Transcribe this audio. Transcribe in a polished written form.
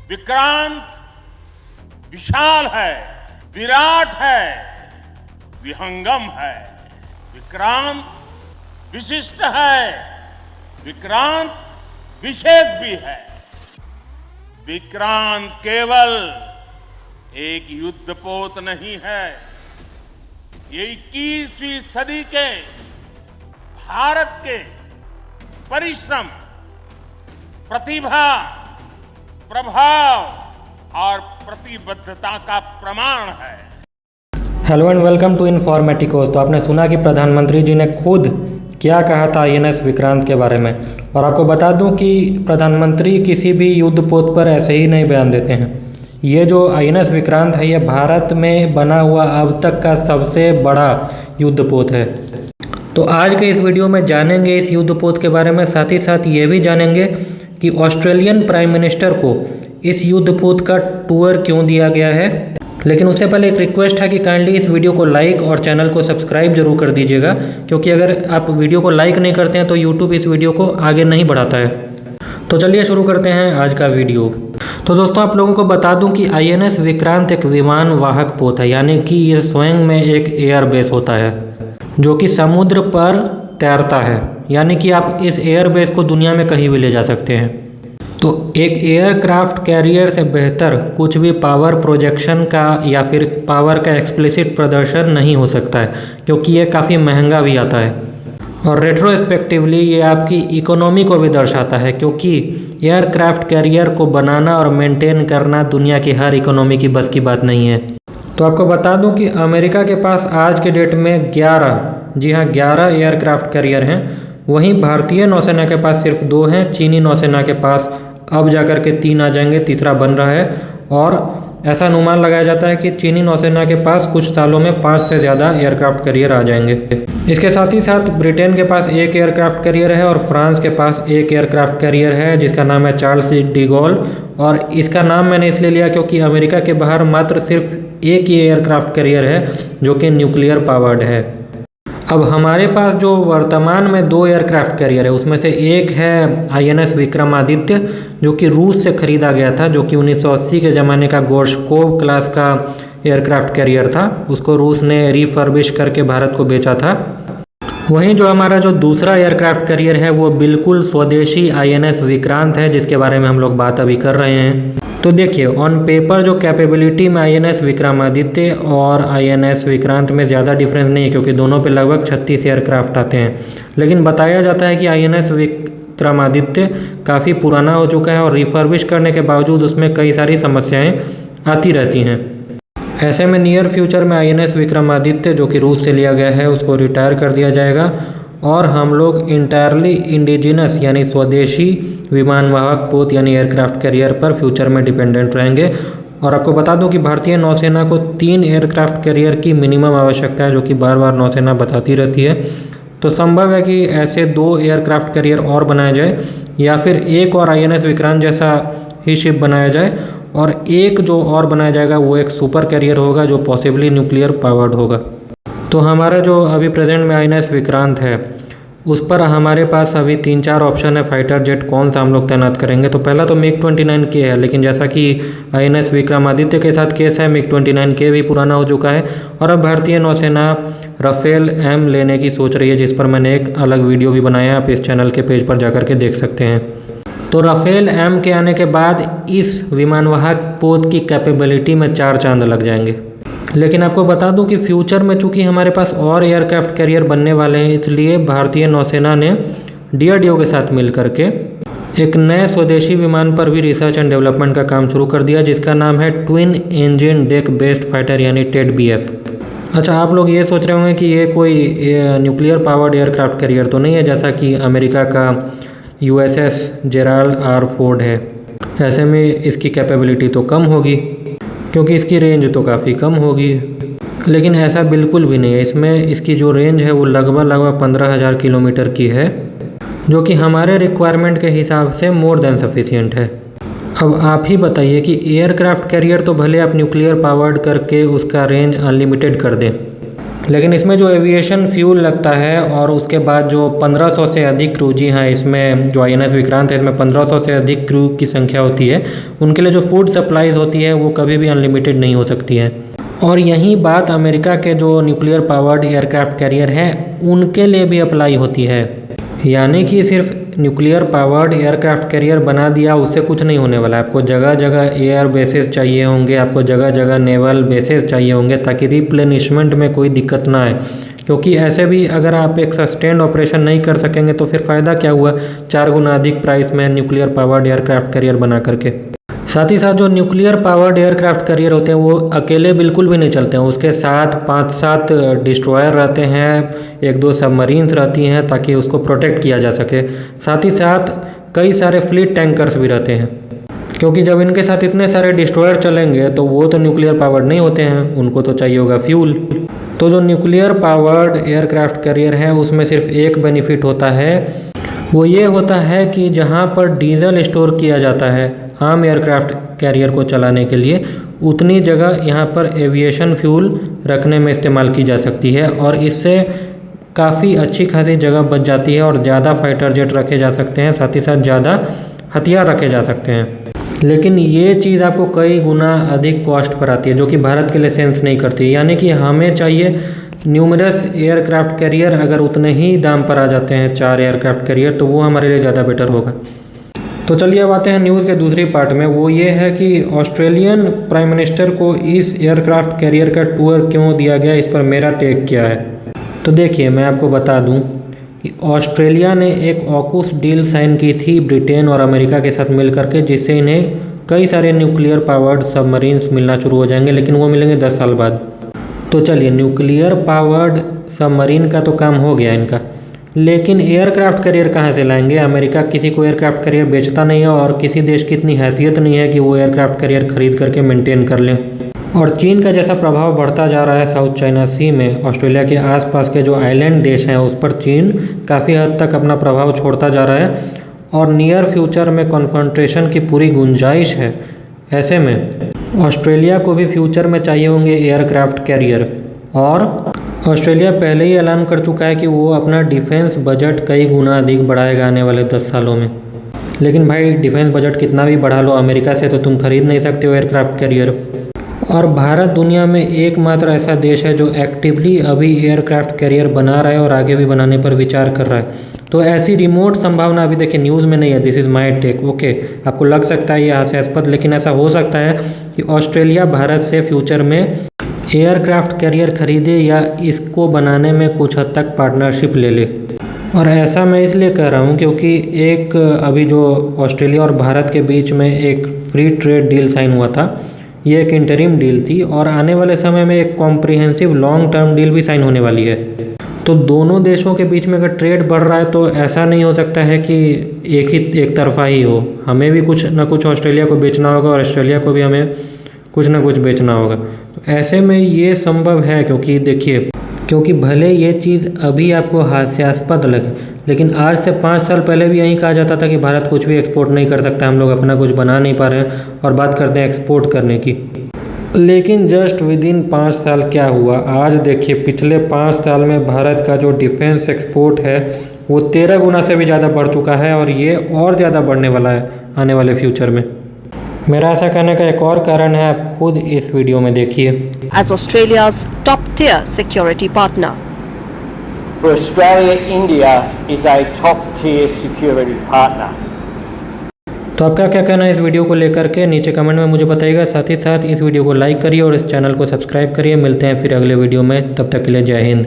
विक्रांत विशाल है, विराट है, विहंगम है। विक्रांत विशिष्ट है, विक्रांत विशेष भी है। विक्रांत केवल एक युद्धपोत नहीं है, ये 21वीं सदी के भारत के परिश्रम, प्रतिभा, प्रभाव और प्रतिबद्धता का प्रमाण है। Hello and welcome to Informaticos. तो आपने सुना कि प्रधानमंत्री जी ने खुद क्या कहा था आईएनएस विक्रांत के बारे में। और आपको बता दूं कि प्रधानमंत्री किसी भी युद्धपोत पर ऐसे ही नहीं बयान देते हैं। ये जो आईएनएस विक्रांत है, ये भारत में बना हुआ अब तक का सबसे बड़ा युद्धपोत है। तो आज के इस वीडियो में जानेंगे इस युद्धपोत के बारे में, साथ ही साथ ये भी जानेंगे कि ऑस्ट्रेलियन प्राइम मिनिस्टर को इस युद्धपोत का टूर क्यों दिया गया है। लेकिन उससे पहले एक रिक्वेस्ट है कि काइंडली इस वीडियो को लाइक और चैनल को सब्सक्राइब जरूर कर दीजिएगा, क्योंकि अगर आप वीडियो को लाइक नहीं करते हैं तो यूट्यूब इस वीडियो को आगे नहीं बढ़ाता है। तो चलिए शुरू करते हैं आज का वीडियो। तो दोस्तों, आप लोगों को बता दूं कि आईएनएस विक्रांत एक विमान वाहक पोत है, यानी कि ये स्वयं में एक एयरबेस होता है जो कि समुद्र पर तैरता है। यानी कि आप इस एयरबेस को दुनिया में कहीं भी ले जा सकते हैं। तो एक एयरक्राफ्ट कैरियर से बेहतर कुछ भी पावर प्रोजेक्शन का या फिर पावर का एक्सप्लिसिट प्रदर्शन नहीं हो सकता है, क्योंकि ये काफ़ी महंगा भी आता है। और रेट्रोस्पेक्टिवली ये आपकी इकोनॉमी को भी दर्शाता है, क्योंकि एयरक्राफ्ट कैरियर को बनाना और मेंटेन करना दुनिया की हर इकोनॉमी की बस की बात नहीं है। तो आपको बता दूं कि अमेरिका के पास आज के डेट में 11 एयरक्राफ्ट कैरियर हैं। वहीं भारतीय नौसेना के पास सिर्फ 2 हैं। चीनी नौसेना के पास अब जाकर के 3 आ जाएंगे, तीसरा बन रहा है। और ऐसा अनुमान लगाया जाता है कि चीनी नौसेना के पास कुछ सालों में 5 से ज़्यादा एयरक्राफ्ट कैरियर आ जाएंगे। इसके साथ ही साथ ब्रिटेन के पास 1 एयरक्राफ्ट कैरियर है और फ्रांस के पास 1 एयरक्राफ्ट कैरियर है, जिसका नाम है चार्ल्स डी गॉल। और इसका नाम मैंने इसलिए लिया क्योंकि अमेरिका के बाहर मात्र सिर्फ 1 ही एयरक्राफ्ट कैरियर है जो कि न्यूक्लियर पावर्ड है। अब हमारे पास जो वर्तमान में 2 एयरक्राफ्ट कैरियर है, उसमें से एक है आईएनएस विक्रमादित्य, जो कि रूस से खरीदा गया था, जो कि 1980 के ज़माने का गोर्शकोव क्लास का एयरक्राफ्ट कैरियर था। उसको रूस ने रिफर्बिश करके भारत को बेचा था। वहीं जो हमारा जो दूसरा एयरक्राफ्ट कैरियर है वो बिल्कुल स्वदेशी आईएनएस विक्रांत है, जिसके बारे में हम लोग बात अभी कर रहे हैं। तो देखिए, ऑन पेपर जो कैपेबिलिटी में आईएनएस विक्रमादित्य और आईएनएस विक्रांत में ज़्यादा डिफरेंस नहीं है, क्योंकि दोनों पे लगभग 36 एयरक्राफ्ट आते हैं। लेकिन बताया जाता है कि आईएनएस विक्रमादित्य काफ़ी पुराना हो चुका है और रिफर्बिश करने के बावजूद उसमें कई सारी समस्याएं आती रहती हैं। ऐसे में नियर फ्यूचर में आईएनएस विक्रमादित्य, जो कि रूस से लिया गया है, उसको रिटायर कर दिया जाएगा और हम लोग इंटायरली इंडिजिनस यानी स्वदेशी विमान वाहक पोत यानी एयरक्राफ्ट कैरियर पर फ्यूचर में डिपेंडेंट रहेंगे। और आपको बता दूं कि भारतीय नौसेना को 3 एयरक्राफ्ट कैरियर की मिनिमम आवश्यकता है, जो कि बार बार नौसेना बताती रहती है। तो संभव है कि ऐसे 2 एयरक्राफ्ट कैरियर और बनाया जाए, या फिर एक और आईएनएस विक्रांत जैसा ही शिप बनाया जाए, और एक जो और बनाया जाएगा वो एक सुपर कैरियर होगा जो पॉसिबली न्यूक्लियर पावर्ड होगा। तो हमारा जो अभी प्रेजेंट में आईएनएस विक्रांत है, उस पर हमारे पास अभी 3-4 ऑप्शन है फाइटर जेट कौन सा हम लोग तैनात करेंगे। तो पहला तो MiG-29K है, लेकिन जैसा कि आईएनएस विक्रमादित्य के साथ केस है, MiG-29K भी पुराना हो चुका है। और अब भारतीय नौसेना राफेल M लेने की सोच रही है, जिस पर मैंने एक अलग वीडियो भी बनाया है, आप इस चैनल के पेज पर जाकर के देख सकते हैं। तो राफेल M के आने के बाद इस विमानवाहक पोत की कैपेबिलिटी में 4 चांद लग जाएंगे। लेकिन आपको बता दूं कि फ्यूचर में चूंकि हमारे पास और एयरक्राफ्ट कैरियर बनने वाले हैं, इसलिए भारतीय नौसेना ने DRDO के साथ मिल करके एक नए स्वदेशी विमान पर भी रिसर्च एंड डेवलपमेंट का काम शुरू कर दिया, जिसका नाम है twin engine deck based fighter यानी TED-BF। अच्छा, आप लोग ये सोच रहे होंगे कि ये कोई न्यूक्लियर पावर्ड एयरक्राफ्ट कैरियर तो नहीं है, जैसा कि अमेरिका का USS जेराल्ड R. फोर्ड है। ऐसे में इसकी कैपेबिलिटी तो कम होगी, क्योंकि इसकी रेंज तो काफ़ी कम होगी। लेकिन ऐसा बिल्कुल भी नहीं है। इसमें इसकी जो रेंज है वो लगभग 15,000 किलोमीटर की है, जो कि हमारे रिक्वायरमेंट के हिसाब से मोर देन सफिशिएंट है। अब आप ही बताइए कि एयरक्राफ्ट कैरियर तो भले आप न्यूक्लियर पावर्ड करके उसका रेंज अनलिमिटेड कर दें, लेकिन इसमें जो एविएशन फ्यूल लगता है और उसके बाद जो 1500 से अधिक क्रू, जी हाँ, इसमें जो INS विक्रांत है इसमें 1500 से अधिक क्रू की संख्या होती है, उनके लिए जो फूड सप्लाईज होती है वो कभी भी अनलिमिटेड नहीं हो सकती है। और यही बात अमेरिका के जो न्यूक्लियर पावर्ड एयरक्राफ्ट कैरियर हैं उनके लिए भी अप्लाई होती है। यानी कि सिर्फ न्यूक्लियर पावर्ड एयरक्राफ्ट कैरियर बना दिया उससे कुछ नहीं होने वाला है। आपको जगह जगह एयर बेसेस चाहिए होंगे, आपको जगह जगह नेवल बेसेस चाहिए होंगे ताकि रिप्लेनिशमेंट में कोई दिक्कत ना आए। क्योंकि ऐसे भी अगर आप एक सस्टेन्ड ऑपरेशन नहीं कर सकेंगे तो फिर फ़ायदा क्या हुआ 4 गुना अधिक प्राइस में न्यूक्लियर पावर्ड एयरक्राफ्ट कैरियर बना करके। साथ ही साथ जो न्यूक्लियर पावर्ड एयरक्राफ्ट कैरियर होते हैं वो अकेले बिल्कुल भी नहीं चलते हैं, उसके साथ 5-7 डिस्ट्रॉयर रहते हैं, 1-2 सबमरीन्स रहती हैं ताकि उसको प्रोटेक्ट किया जा सके। साथ ही साथ कई सारे फ्लीट टैंकर्स भी रहते हैं, क्योंकि जब इनके साथ इतने सारे डिस्ट्रॉयर चलेंगे तो वो तो न्यूक्लियर पावर्ड नहीं होते हैं, उनको तो चाहिए होगा फ्यूल। तो जो न्यूक्लियर पावर्ड एयरक्राफ्ट कैरियर है उसमें सिर्फ एक बेनिफिट होता है, वो ये होता है कि जहाँ पर डीजल स्टोर किया जाता है आम एयरक्राफ्ट कैरियर को चलाने के लिए, उतनी जगह यहाँ पर एविएशन फ्यूल रखने में इस्तेमाल की जा सकती है और इससे काफ़ी अच्छी खासी जगह बच जाती है और ज़्यादा फाइटर जेट रखे जा सकते हैं, साथ ही साथ ज़्यादा हथियार रखे जा सकते हैं। लेकिन ये चीज़ आपको कई गुना अधिक कॉस्ट पर आती है जो कि भारत के लिए सेंस नहीं करती। यानी कि हमें चाहिए न्यूमरस एयरक्राफ्ट कैरियर, अगर उतने ही दाम पर आ जाते हैं 4 एयरक्राफ्ट कैरियर तो वो हमारे लिए ज़्यादा बेटर होगा। तो चलिए अब आते हैं न्यूज़ के दूसरी पार्ट में। वो ये है कि ऑस्ट्रेलियन प्राइम मिनिस्टर को इस एयरक्राफ्ट कैरियर का टूर क्यों दिया गया, इस पर मेरा टेक क्या है। तो देखिए मैं आपको बता दूं कि ऑस्ट्रेलिया ने एक ऑकूस डील साइन की थी ब्रिटेन और अमेरिका के साथ मिल करके, जिससे इन्हें कई सारे न्यूक्लियर पावर्ड सबमरीन्स मिलना शुरू हो जाएंगे, लेकिन वो मिलेंगे 10 साल बाद। तो चलिए न्यूक्लियर पावर्ड सबमरीन का तो काम हो गया इनका, लेकिन एयरक्राफ्ट कैरियर कहाँ से लाएंगे। अमेरिका किसी को एयरक्राफ्ट कैरियर बेचता नहीं है और किसी देश की इतनी हैसियत नहीं है कि वो एयरक्राफ्ट कैरियर खरीद करके मेंटेन कर लें। और चीन का जैसा प्रभाव बढ़ता जा रहा है साउथ चाइना सी में, ऑस्ट्रेलिया के आसपास के जो आइलैंड देश हैं उस पर चीन काफ़ी हद तक अपना प्रभाव छोड़ता जा रहा है और नियर फ्यूचर में कॉन्फ्रंटेशन की पूरी गुंजाइश है। ऐसे में ऑस्ट्रेलिया को भी फ्यूचर में चाहिए होंगे एयरक्राफ्ट कैरियर, और ऑस्ट्रेलिया पहले ही ऐलान कर चुका है कि वो अपना डिफेंस बजट कई गुना अधिक बढ़ाएगा आने वाले 10 सालों में। लेकिन भाई डिफेंस बजट कितना भी बढ़ा लो, अमेरिका से तो तुम खरीद नहीं सकते हो एयरक्राफ्ट कैरियर। और भारत दुनिया में एकमात्र ऐसा देश है जो एक्टिवली अभी एयरक्राफ्ट कैरियर बना रहा है और आगे भी बनाने पर विचार कर रहा है। तो ऐसी रिमोट संभावना अभी देखिए न्यूज़ में नहीं है, this is my take. Okay, आपको लग सकता है ये हास्यास्पद, लेकिन ऐसा हो सकता है कि ऑस्ट्रेलिया भारत से फ्यूचर में एयरक्राफ्ट कैरियर खरीदे या इसको बनाने में कुछ हद तक पार्टनरशिप ले ले। और ऐसा मैं इसलिए कह रहा हूँ क्योंकि एक अभी जो ऑस्ट्रेलिया और भारत के बीच में एक फ्री ट्रेड डील साइन हुआ था, ये एक इंटरिम डील थी और आने वाले समय में एक कॉम्प्रिहेंसिव लॉन्ग टर्म डील भी साइन होने वाली है। तो दोनों देशों के बीच में अगर ट्रेड बढ़ रहा है तो ऐसा नहीं हो सकता है कि एक तरफा ही हो। हमें भी कुछ ना कुछ ऑस्ट्रेलिया को बेचना होगा और ऑस्ट्रेलिया को भी हमें कुछ ना कुछ बेचना होगा। तो ऐसे में ये संभव है, क्योंकि देखिए, क्योंकि भले ये चीज़ अभी आपको हास्यास्पद लगे, लेकिन आज से 5 साल पहले भी यही कहा जाता था कि भारत कुछ भी एक्सपोर्ट नहीं कर सकता, हम लोग अपना कुछ बना नहीं पा रहे हैं और बात करते हैं एक्सपोर्ट करने की। लेकिन जस्ट विद इन 5 साल क्या हुआ, आज देखिए पिछले 5 साल में भारत का जो डिफेंस एक्सपोर्ट है वो 13 गुना से भी ज़्यादा बढ़ चुका है और ये और ज़्यादा बढ़ने वाला है आने वाले फ्यूचर में। मेरा ऐसा कहने का एक और कारण है, आप खुद इस वीडियो में देखिए। As Australia's top-tier security partner, For Australia, India is a top-tier security partner. तो आपका क्या कहना है इस वीडियो को लेकर के, नीचे कमेंट में मुझे बताइएगा। साथ ही साथ इस वीडियो को लाइक करिए और इस चैनल को सब्सक्राइब करिए। मिलते हैं फिर अगले वीडियो में, तब तक के लिए जय हिंद।